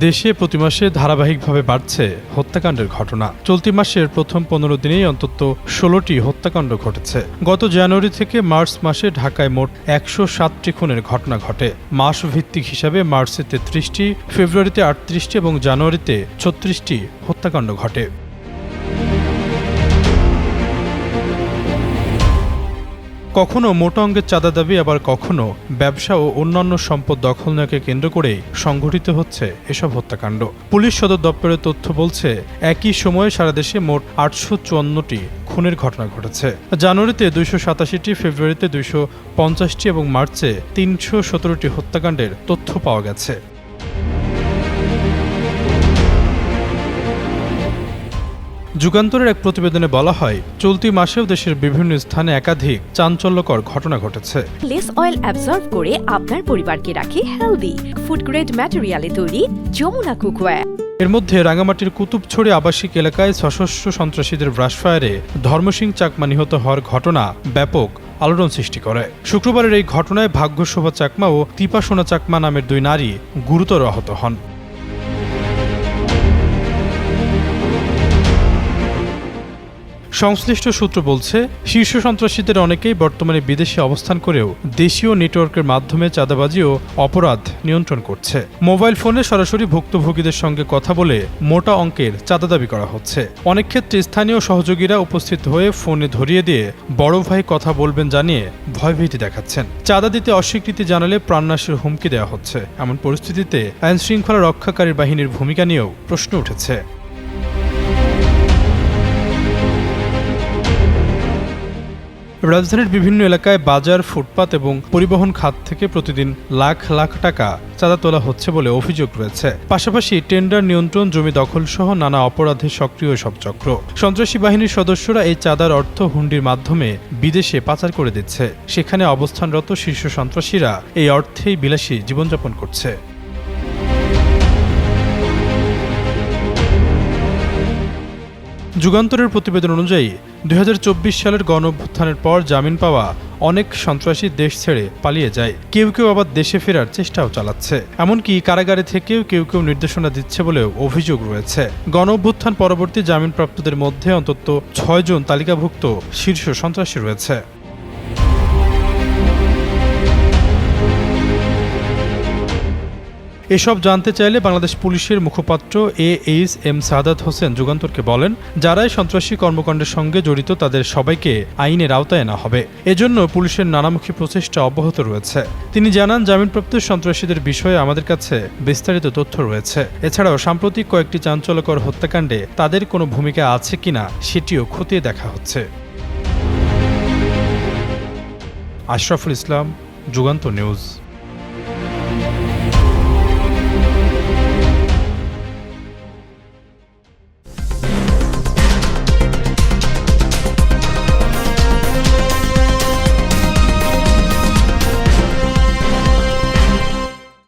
দেশে প্রতি মাসে ধারাবাহিকভাবে বাড়ছে হত্যাকাণ্ডের ঘটনা। চলতি মাসের প্রথম ১৫ দিনেই অন্তত ১৬টি হত্যাকাণ্ড ঘটেছে। গত জানুয়ারি থেকে মার্চ মাসে ঢাকায় মোট ১০৭টি খুনের ঘটনা ঘটে। মাস ভিত্তিক হিসাবে মার্চে ৩৩টি, ফেব্রুয়ারিতে ৩৮টি এবং জানুয়ারিতে ৩৬টি হত্যাকাণ্ড ঘটে। কখনো মোটা অঙ্কের চাঁদা দাবি, আবার কখনো ব্যবসা ও অন্যান্য সম্পদ দখল নেওয়াকে কেন্দ্র করেই সংঘটিত হচ্ছে এসব হত্যাকাণ্ড। পুলিশ সদর দপ্তরের তথ্য বলছে, একই সময়ে সারা দেশে মোট ৮৫৪টি খুনের ঘটনা ঘটেছে। জানুয়ারিতে ২৮৭টি, ফেব্রুয়ারিতে ২৫০টি এবং মার্চে ৩১৭টি হত্যাকাণ্ডের তথ্য পাওয়া গেছে। যুগান্তরের এক প্রতিবেদনে বলা হয়, চলতি মাসেও দেশের বিভিন্ন স্থানে একাধিক চাঞ্চল্যকর ঘটনা ঘটেছে। লেস অয়েল অ্যাবজর্ব করে আপনার পরিবারকে রাখে হেলদি। ফুড গ্রেড ম্যাটেরিয়ালে তৈরি যমুনা কুকওয়্যার। এর মধ্যে রাঙামাটির কুতুবছড়ি আবাসিক এলাকায় সশস্ত্র সন্ত্রাসীদের ব্রাশফায়ারে ধর্মসিং চাকমা নিহত হওয়ার ঘটনা ব্যাপক আলোড়ন সৃষ্টি করে। শুক্রবারের এই ঘটনায় ভাগ্যশোভা চাকমা ও তিপাসোনা চাকমা নামের দুই নারী গুরুতর আহত হন। সংশ্লিষ্ট সূত্র বলছে, শীর্ষ সন্ত্রাসীদের অনেকেই বর্তমানে বিদেশে অবস্থান করেও দেশীয় নেটওয়ার্কের মাধ্যমে চাঁদাবাজি ও অপরাধ নিয়ন্ত্রণ করছে। মোবাইল ফোনে সরাসরি ভুক্তভোগীদের সঙ্গে কথা বলে মোটা অঙ্কের চাঁদা দাবি করা হচ্ছে। অনেক ক্ষেত্রে স্থানীয় সহযোগীরা উপস্থিত হয়ে ফোনে ধরিয়ে দিয়ে বড় ভাই কথা বলবেন জানিয়ে ভয়ভীতি দেখাচ্ছেন। চাঁদা দিতে অস্বীকৃতি জানালে প্রাণনাশের হুমকি দেওয়া হচ্ছে। এমন পরিস্থিতিতে আইনশৃঙ্খলা রক্ষাকারী বাহিনীর ভূমিকা নিয়েও প্রশ্ন উঠেছে। রাজধানীর বিভিন্ন এলাকায় বাজার, ফুটপাত এবং পরিবহন খাত থেকে প্রতিদিন লাখ লাখ টাকা চাঁদা তোলা হচ্ছে বলে অভিযোগ রয়েছে। পাশাপাশি টেন্ডার নিয়ন্ত্রণ, জমি দখল সহ নানা অপরাধে সক্রিয় সব চক্র। সন্ত্রাসী বাহিনীর সদস্যরা এই চাঁদার অর্থ হুন্ডির মাধ্যমে বিদেশে পাচার করে দিচ্ছে। সেখানে অবস্থানরত শীর্ষ সন্ত্রাসীরা এই অর্থেই বিলাসী জীবনযাপন করছে। যুগান্তরের প্রতিবেদন অনুযায়ী ২০২৪ সালের গণঅভ্যুত্থানের পর জামিন পাওয়া অনেক সন্ত্রাসী দেশ ছেড়ে পালিয়ে যায়। কেউ কেউ আবার দেশে ফেরার চেষ্টাও চালাচ্ছে। এমনকি কারাগারে থেকেও কেউ কেউ নির্দেশনা দিচ্ছে বলেও অভিযোগ রয়েছে। গণঅভ্যুত্থান পরবর্তী জামিনপ্রাপ্তদের মধ্যে অন্তত ৬ জন তালিকাভুক্ত শীর্ষ সন্ত্রাসী রয়েছে। এসব জানতে চাইলে বাংলাদেশ পুলিশের মুখপাত্র AHM সাদাত হোসেন যুগান্তরকে বলেন, যারাই সন্ত্রাসী কর্মকাণ্ডের সঙ্গে জড়িত তাদের সবাইকে আইনের আওতায় আনা হবে। এজন্য পুলিশের নানামুখী প্রচেষ্টা অব্যাহত রয়েছে। তিনি জানান, জামিনপ্রাপ্ত সন্ত্রাসীদের বিষয়ে আমাদের কাছে বিস্তারিত তথ্য রয়েছে। এছাড়াও সাম্প্রতিক কয়েকটি চাঞ্চল্যকর হত্যাকাণ্ডে তাদের কোনো ভূমিকা আছে কিনা সেটিও খতিয়ে দেখা হচ্ছে। আশরাফুল ইসলাম, যুগান্তর নিউজ।